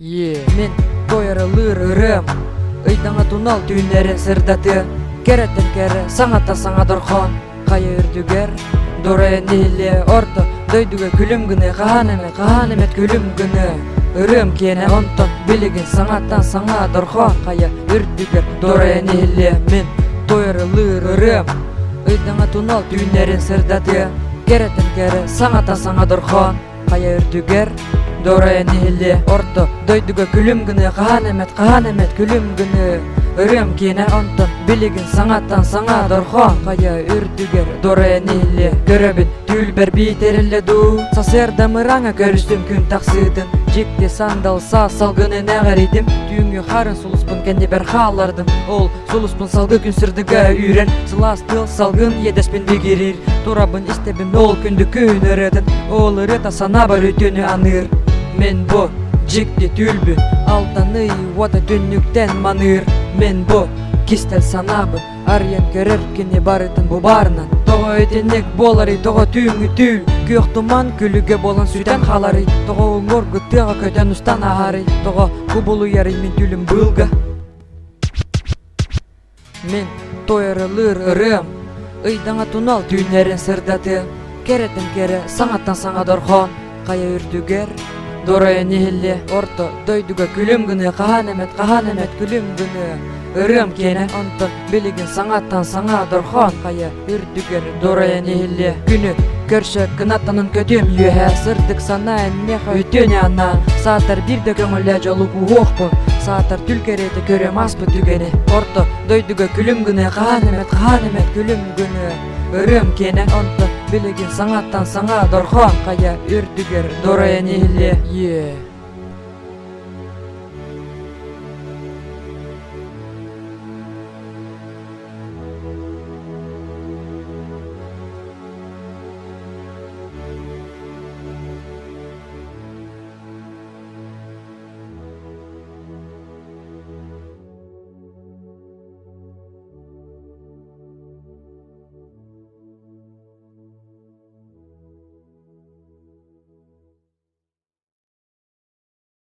Мен тоярылыр ырым, ыйдаңа тунал түйнерин сырдаты. Кереттен кере саңата саңа дорхон, кая үрдүгер дорая неле орто дойдуга күлүмгүнө каанемет күлүмгүнө. Ырым кене онтон билигин саңаттан саңа дорхон, кая үрдүгер дорая неле. Мен тоярылыр ырым, ыйдаңа тунал түйнерин сырдаты. Кереттен кере саңата саңа дорхон, кая үрдүгер дорая неле орто дойдуга күлүмгүнө каанемет күлүмгүнө. Ырым кене онтон билигин саңаттан саңа дорхон, кая үрдүгер дорая неле. Көрөбүн түлбер бийтериле ду, сасерда мыраңа көрүстүм күн таксыдын. Жикти сандал салгыны нәгәридим, түйүнгү харын сулуспун кенде бер хаалардым. Ол сулуспун салгы күн сырдыга үйрен, сыластыл салгын едеспин бигирир. Турабын истебин ол күндү күн өрөдөн, ол ырыта сана бар өтөнү аныр. Мен бу жикти түлбү, алтаны вата түннүктен маныр. Мен бу кистел санабын, арыян көрөр кене барытын бу барынан. Того өтенек болары, того түйүнгү түл, көк туман күлүгө болан сүйтен халары. Того оңор гыттыга көтөн устан ахары, того кубулу яры мен түлүм былга. Мен тоярылыр ырым, ыйдаңа тунал түйнерин сырдаты. Кереттен кере саңаттан саңа дорхон, кая үрдүгер дорая неле орто дойдуга күлүмгүнө каанемет күлүмгүнө. Ырым кене онтон билигин саңаттан саңа дорхон, кая үрдүгер дорая неле. Күнү көрсө кынаттанын көтөм үйө, сырдык сана эннеха өтөнү ана. Саатар бирде көңүлө жолугу окпун, саатар түлкерети көрөм аспы түгени. Орто дойдуга күлүмгүнө каанемет күлүмгүнө. Ырым кене онтон билигин саңаттан саңа дорхон, кая үрдүгер дорая неле.